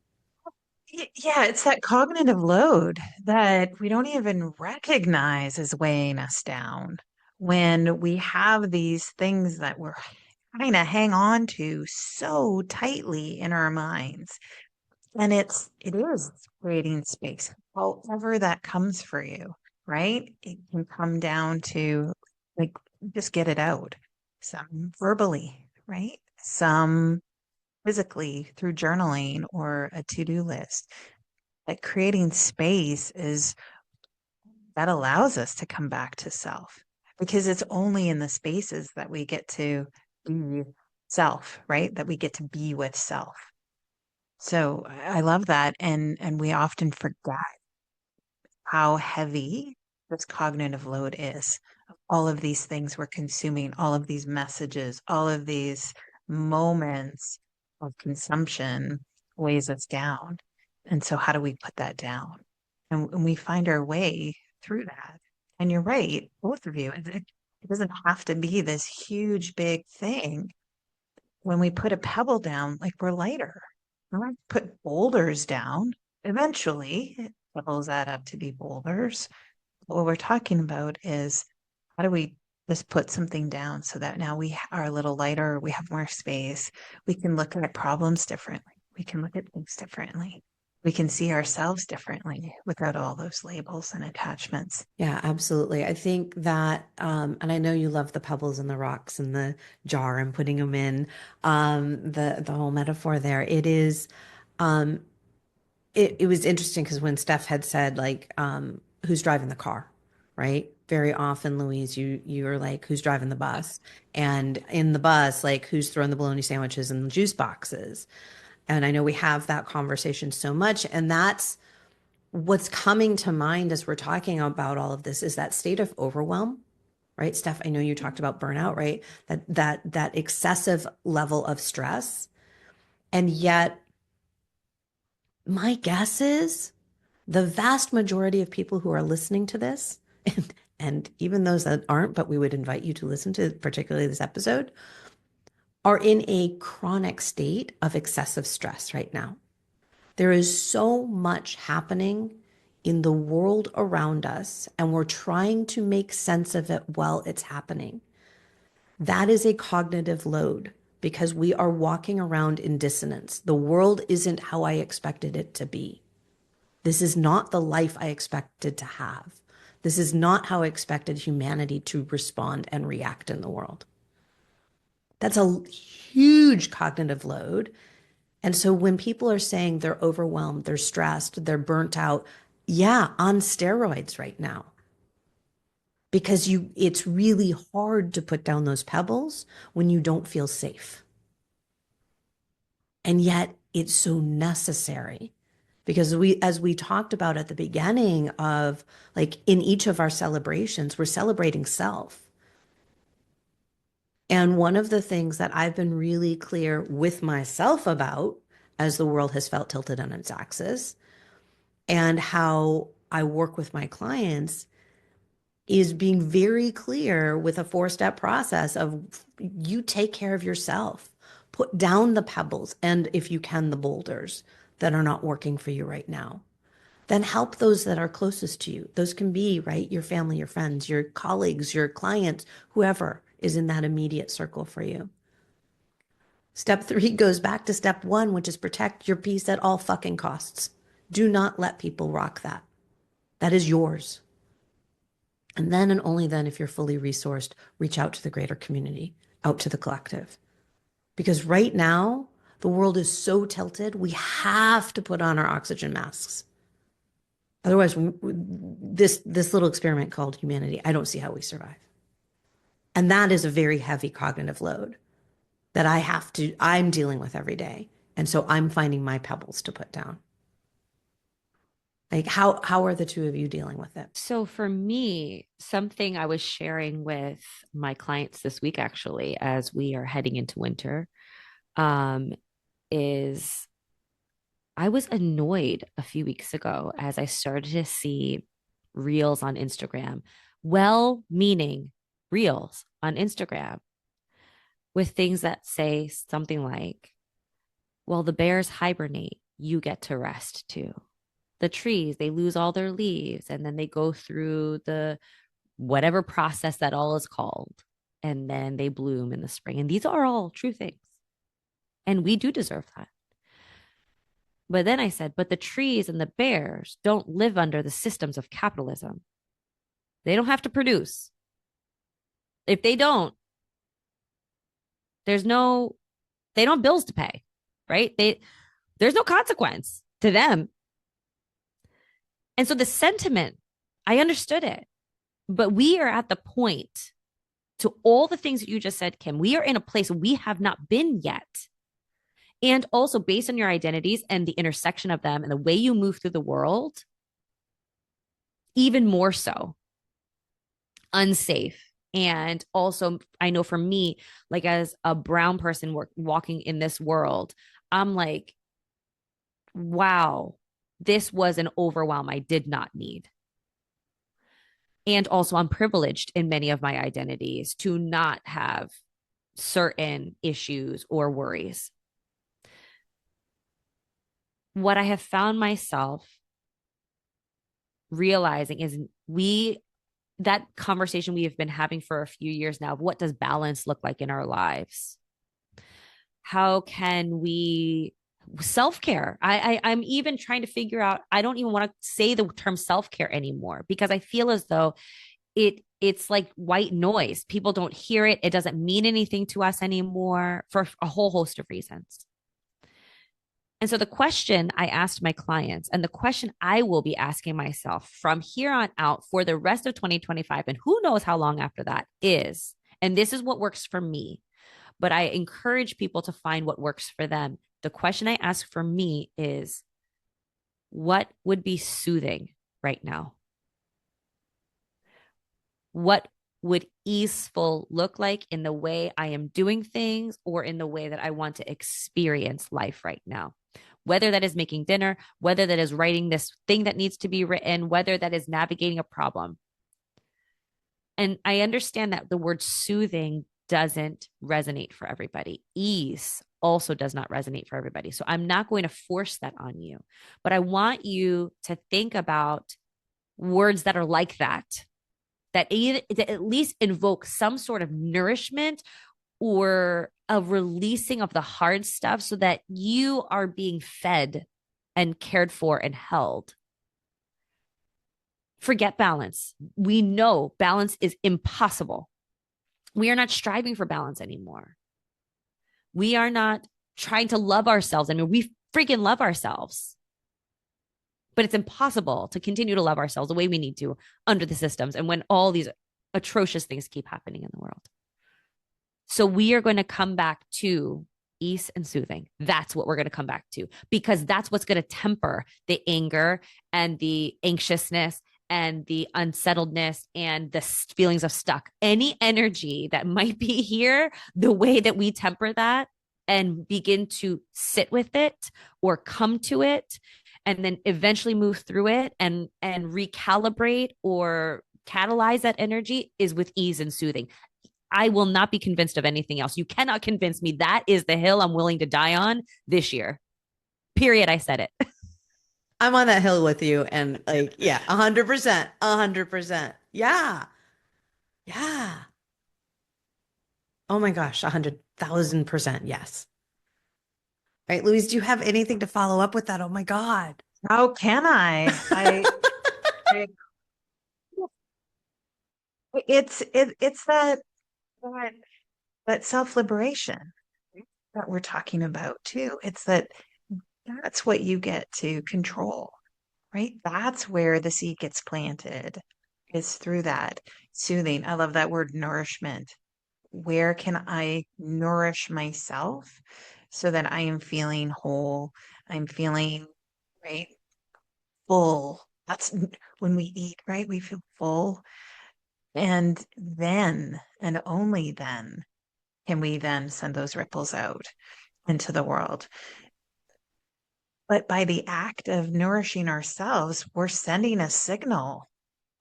Speaker 4: Yeah, it's that cognitive load that we don't even recognize as weighing us down when we have these things that we're trying to hang on to so tightly in our minds. And it is creating space, however that comes for you, right? It can come down to like just get it out. Some verbally, right? Some physically through journaling or a to-do list. Like creating space is that allows us to come back to self, because it's only in the spaces that we get to be self, right? That we get to be with self. So I love that. And we often forget how heavy this cognitive load is. All of these things we're consuming, all of these messages, all of these moments of consumption weighs us down. And so how do we put that down? And we find our way through that. And you're right, both of you. It doesn't have to be this huge, big thing. When we put a pebble down, like, we're lighter. We might put boulders down. Eventually, pebbles add up to be boulders. What we're talking about is, how do we just put something down so that now we are a little lighter, we have more space, we can look at problems differently, we can look at things differently, we can see ourselves differently without all those labels and attachments.
Speaker 1: Yeah, absolutely. I think that, and I know you love the pebbles and the rocks and the jar and putting them in, the whole metaphor there. It is, it was interesting because when Steph had said, like, who's driving the car, right? Very often, Louise, you're like, who's driving the bus? And in the bus, like, who's throwing the bologna sandwiches and the juice boxes? And I know we have that conversation so much, and that's what's coming to mind as we're talking about all of this is that state of overwhelm, right? Steph, I know you talked about burnout, right? That excessive level of stress. And yet, my guess is the vast majority of people who are listening to this, and even those that aren't, but we would invite you to listen to particularly this episode, are in a chronic state of excessive stress right now. There is so much happening in the world around us, and we're trying to make sense of it while it's happening. That is a cognitive load because we are walking around in dissonance. The world isn't how I expected it to be. This is not the life I expected to have. This is not how I expected humanity to respond and react in the world. That's a huge cognitive load. And so when people are saying they're overwhelmed, they're stressed, they're burnt out, yeah, on steroids right now. Because it's really hard to put down those pebbles when you don't feel safe. And yet it's so necessary because as we talked about at the beginning of, like, in each of our celebrations, we're celebrating self. And one of the things that I've been really clear with myself about as the world has felt tilted on its axis and how I work with my clients is being very clear with a 4-step process of, you take care of yourself, put down the pebbles and, if you can, the boulders that are not working for you right now. Then help those that are closest to you. Those can be, right, your family, your friends, your colleagues, your clients, whoever is in that immediate circle for you. Step 3 goes back to step 1, which is protect your peace at all fucking costs. Do not let people rock that. That is yours. And then and only then, if you're fully resourced, reach out to the greater community, out to the collective. Because right now, the world is so tilted, we have to put on our oxygen masks. Otherwise, this little experiment called humanity, I don't see how we survive. And that is a very heavy cognitive load that I'm dealing with every day. And so I'm finding my pebbles to put down. Like, how are the two of you dealing with it?
Speaker 3: So for me, something I was sharing with my clients this week, actually, as we are heading into winter, is I was annoyed a few weeks ago as I started to see reels on Instagram, well-meaning reels on Instagram with things that say something like, well, the bears hibernate, you get to rest too. The trees, they lose all their leaves and then they go through the whatever process that all is called, and then they bloom in the spring. And these are all true things. And we do deserve that. But then I said, but the trees and the bears don't live under the systems of capitalism. They don't have to produce. If they don't, they don't have bills to pay, right? There's no consequence to them. And so the sentiment I understood it. But we are at the point, to all the things that you just said, Kim, we are in a place we have not been yet. And also based on your identities and the intersection of them and the way you move through the world, even more so unsafe. And also, I know for me, like as a brown person walking in this world, I'm like, wow, this was an overwhelm I did not need. And also, I'm privileged in many of my identities to not have certain issues or worries. What I have found myself realizing is that conversation we have been having for a few years now of what does balance look like in our lives? How can we self-care? I'm even trying to figure out, I don't even want to say the term self-care anymore because I feel as though it's like white noise. People don't hear it. It doesn't mean anything to us anymore for a whole host of reasons. And so the question I asked my clients and the question I will be asking myself from here on out for the rest of 2025, and who knows how long after that is, and this is what works for me, but I encourage people to find what works for them. The question I ask for me is, what would be soothing right now? What would easeful look like in the way I am doing things or in the way that I want to experience life right now? Whether that is making dinner, whether that is writing this thing that needs to be written, whether that is navigating a problem. And I understand that the word soothing doesn't resonate for everybody. Ease also does not resonate for everybody. So I'm not going to force that on you, but I want you to think about words that are like that at least invoke some sort of nourishment or a releasing of the hard stuff so that you are being fed and cared for and held. Forget balance. We know balance is impossible. We are not striving for balance anymore. We are not trying to love ourselves. I mean, we freaking love ourselves. But it's impossible to continue to love ourselves the way we need to under the systems and when all these atrocious things keep happening in the world. So we are going to come back to ease and soothing. That's what we're going to come back to because that's what's going to temper the anger and the anxiousness and the unsettledness and the feelings of stuck. Any energy that might be here, the way that we temper that and begin to sit with it or come to it and then eventually move through it and recalibrate or catalyze that energy is with ease and soothing. I will not be convinced of anything else. You cannot convince me. That is the hill I'm willing to die on this year. Period. I said it.
Speaker 1: I'm on that hill with you. And like, yeah, 100%, 100%. Yeah. Yeah. Oh my gosh, 100,000%. Yes. Right. Louise, do you have anything to follow up with that? Oh my God.
Speaker 4: How can I? It's that self-liberation that we're talking about too. It's that's what you get to control, right? That's where the seed gets planted, is through that soothing. I love that word nourishment. Where can I nourish myself so that I am feeling whole? I'm feeling, right, full. That's when we eat, right? We feel full. And then, and only then, can we then send those ripples out into the world. But by the act of nourishing ourselves, we're sending a signal.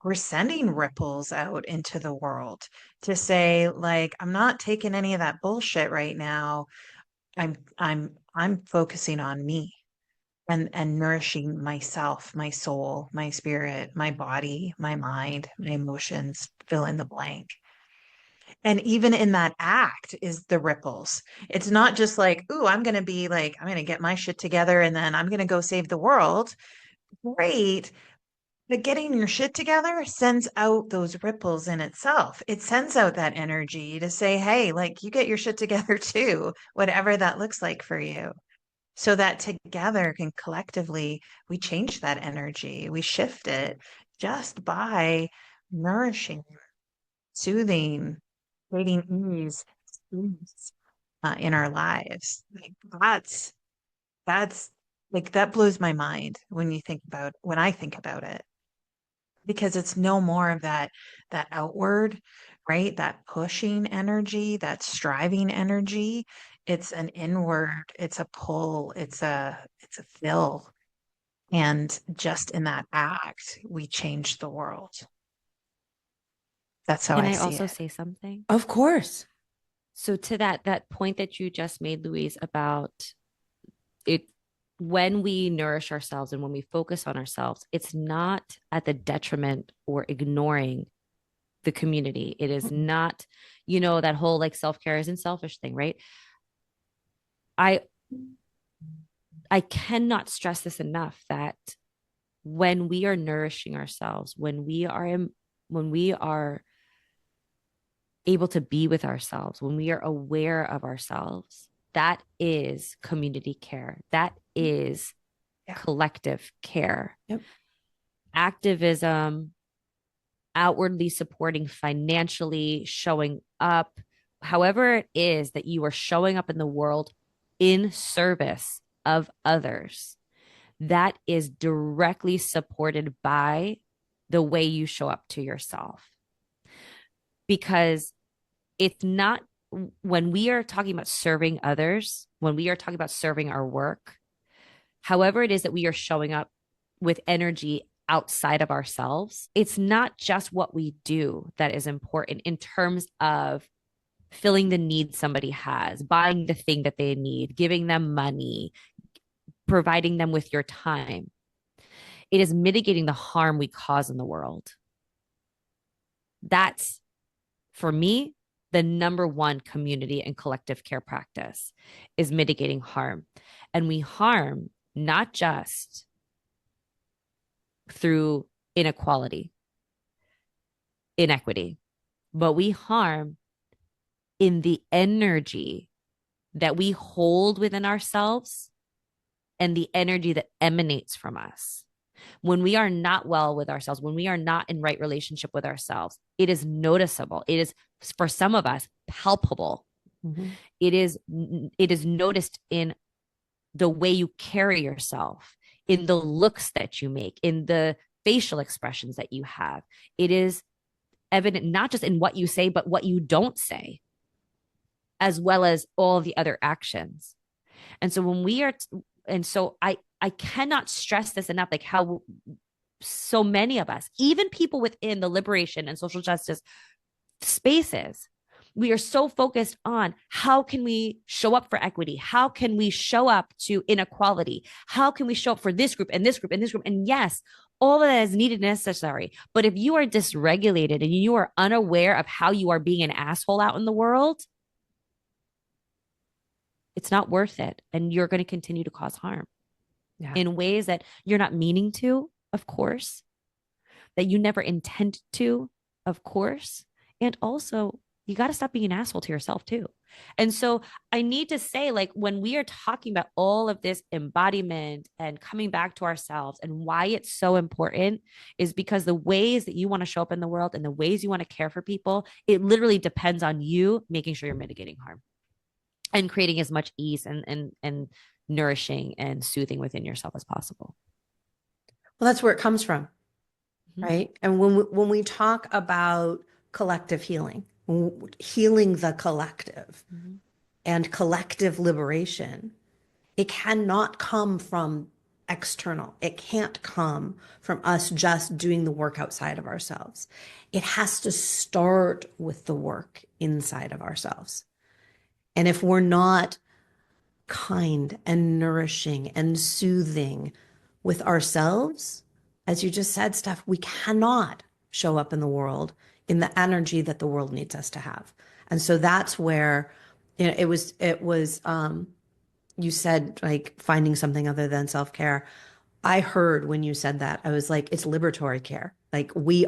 Speaker 4: We're sending ripples out into the world to say, like, I'm not taking any of that bullshit right now. I'm focusing on me and nourishing myself, my soul, my spirit, my body, my mind, my emotions, fill in the blank. And even in that act is the ripples. It's not just like, ooh, I'm going to get my shit together and then I'm going to go save the world. Great. But getting your shit together sends out those ripples in itself. It sends out that energy to say, hey, like you get your shit together too, whatever that looks like for you. So that together can collectively, we change that energy, we shift it just by nourishing, soothing, creating ease in our lives. Like that's like that blows my mind when I think about it, because it's no more of that outward, right? That pushing energy, that striving energy. It's an inward, it's a pull, it's a fill. And just in that act, we change the world. That's how
Speaker 3: Can
Speaker 4: I
Speaker 3: I
Speaker 4: see
Speaker 3: also
Speaker 4: it.
Speaker 3: say something?
Speaker 1: Of course.
Speaker 3: So to that point that you just made, Louise, about it, when we nourish ourselves and when we focus on ourselves, it's not at the detriment or ignoring the community. It is not, that whole like self-care isn't selfish thing, right? I I cannot stress this enough that when we are nourishing ourselves, when we are able to be with ourselves, when we are aware of ourselves, that is community care. That is collective care.
Speaker 1: Yep.
Speaker 3: Activism, outwardly supporting financially, showing up, however it is that you are showing up in the world in service of others, that is directly supported by the way you show up to yourself. Because it's not, when we are talking about serving others, when we are talking about serving our work, however it is that we are showing up with energy outside of ourselves, it's not just what we do that is important in terms of filling the need somebody has, buying the thing that they need, giving them money, providing them with your time. It is mitigating the harm we cause in the world. That's, for me, the number one community and collective care practice is mitigating harm. And we harm not just through inequality, inequity, but we harm in the energy that we hold within ourselves and the energy that emanates from us. When we are not well with ourselves, when we are not in right relationship with ourselves, it is noticeable. It is, for some of us, palpable. Mm-hmm. It is noticed in the way you carry yourself, in the looks that you make, in the facial expressions that you have. It is evident not just in what you say, but what you don't say, as well as all the other actions. And so when we are, and so I cannot stress this enough, like how so many of us, even people within the liberation and social justice spaces, we are so focused on how can we show up for equity? How can we show up to inequality? How can we show up for this group and this group and this group? And yes, all of that is needed and necessary. But if you are dysregulated and you are unaware of how you are being an asshole out in the world, it's not worth it. And you're going to continue to cause harm in ways that you're not meaning to, of course, that you never intend to, of course. And also, you got to stop being an asshole to yourself too. And so I need to say, like, when we are talking about all of this embodiment and coming back to ourselves, and why it's so important is because the ways that you want to show up in the world and the ways you want to care for people, it literally depends on you making sure you're mitigating harm and creating as much ease and nourishing and soothing within yourself as possible.
Speaker 1: Well, that's where it comes from, right? And when we talk about collective healing, healing the collective and collective liberation, it cannot come from external. It can't come from us just doing the work outside of ourselves. It has to start with the work inside of ourselves. And if we're not kind and nourishing and soothing with ourselves, as you just said, Steff, we cannot show up in the world in the energy that the world needs us to have. And so that's where, it was, you said like finding something other than self-care. I heard when you said that, I was like, it's liberatory care. Like we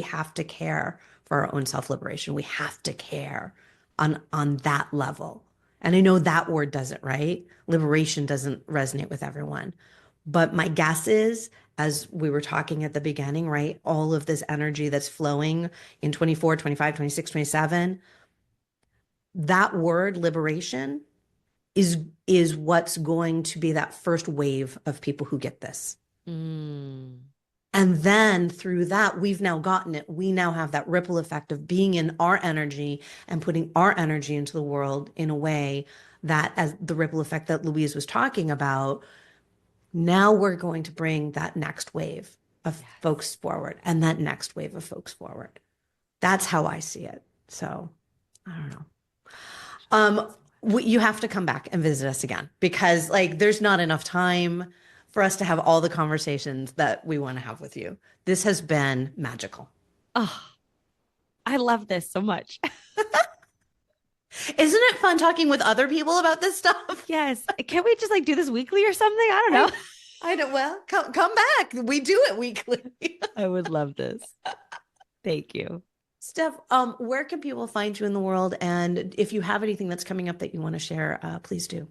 Speaker 1: have to care for our own self-liberation. We have to care on that level. And I know that word doesn't, right? Liberation doesn't resonate with everyone, But my guess is, as we were talking at the beginning, right, all of this energy that's flowing in 24, 25, 26, 27, that word liberation is what's going to be that first wave of people who get this.
Speaker 3: Mm.
Speaker 1: And then through that, we've now gotten it. We now have that ripple effect of being in our energy and putting our energy into the world in a way that, as the ripple effect that Louise was talking about, now we're going to bring that next wave of folks forward and that next wave of folks forward. That's how I see it. So I don't know. You have to come back and visit us again, because like there's not enough time for us to have all the conversations that we want to have with you. This has been magical.
Speaker 3: Oh, I love this so much.
Speaker 1: Isn't it fun talking with other people about this stuff?
Speaker 3: Yes. Can't we just like do this weekly or something? I don't know.
Speaker 1: I know. Well, come back. We do it weekly.
Speaker 3: I would love this. Thank you.
Speaker 1: Steff, where can people find you in the world? And if you have anything that's coming up that you want to share, please do.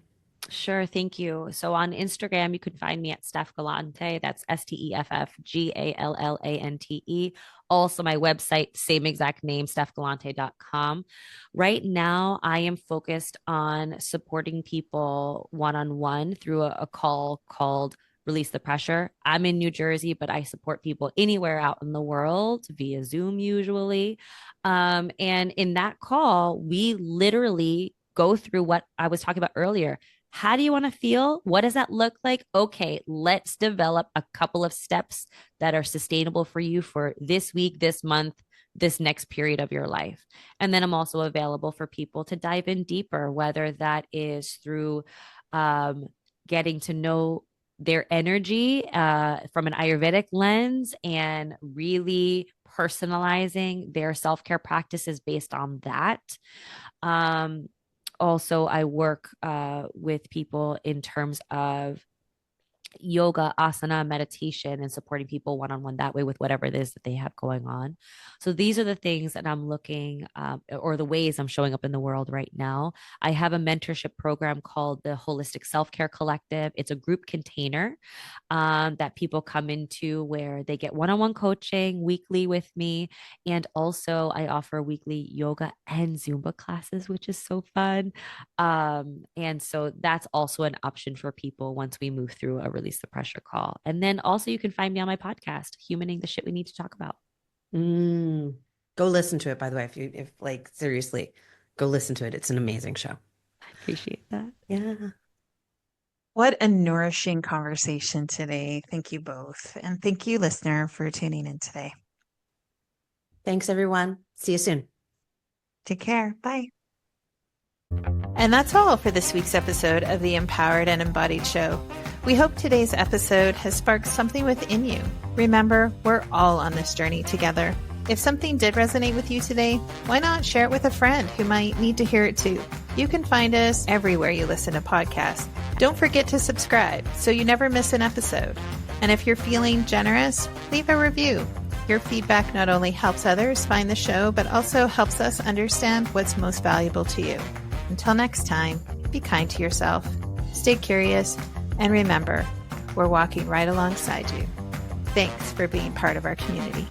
Speaker 3: Sure. Thank you. So on Instagram, you can find me at Steff Gallante. That's STEFFGALLANTE. Also, my website, same exact name, steffgallante.com. Right now, I am focused on supporting people one-on-one through a call called Release the Pressure. I'm in New Jersey, but I support people anywhere out in the world via Zoom usually. And in that call, we literally go through what I was talking about earlier. How do you want to feel? What does that look like? Okay, let's develop a couple of steps that are sustainable for you for this week, this month, this next period of your life. And then I'm also available for people to dive in deeper, whether that is through getting to know their energy from an Ayurvedic lens and really personalizing their self-care practices based on that. Also, I work with people in terms of yoga, asana, meditation, and supporting people one-on-one that way with whatever it is that they have going on. So these are the things that I'm looking, or the ways I'm showing up in the world right now. I have a mentorship program called the Holistic Self-Care Collective. It's a group container that people come into where they get one-on-one coaching weekly with me. And also I offer weekly yoga and Zumba classes, which is so fun. And so that's also an option for people once we move through a Release the Pressure call. And then also you can find me on my podcast, Humaning the Shit We Need to Talk About.
Speaker 1: Go listen to it, by the way. If like, seriously, go listen to it. It's an amazing show.
Speaker 3: I appreciate that.
Speaker 1: Yeah.
Speaker 4: What a nourishing conversation today. Thank you both. And thank you, listener, for tuning in today.
Speaker 1: Thanks, everyone. See you soon.
Speaker 4: Take care. Bye. And that's all for this week's episode of the Empowered and Embodied Show. We hope today's episode has sparked something within you. Remember, we're all on this journey together. If something did resonate with you today, why not share it with a friend who might need to hear it too? You can find us everywhere you listen to podcasts. Don't forget to subscribe so you never miss an episode. And if you're feeling generous, leave a review. Your feedback not only helps others find the show, but also helps us understand what's most valuable to you. Until next time, be kind to yourself, stay curious, and remember, we're walking right alongside you. Thanks for being part of our community.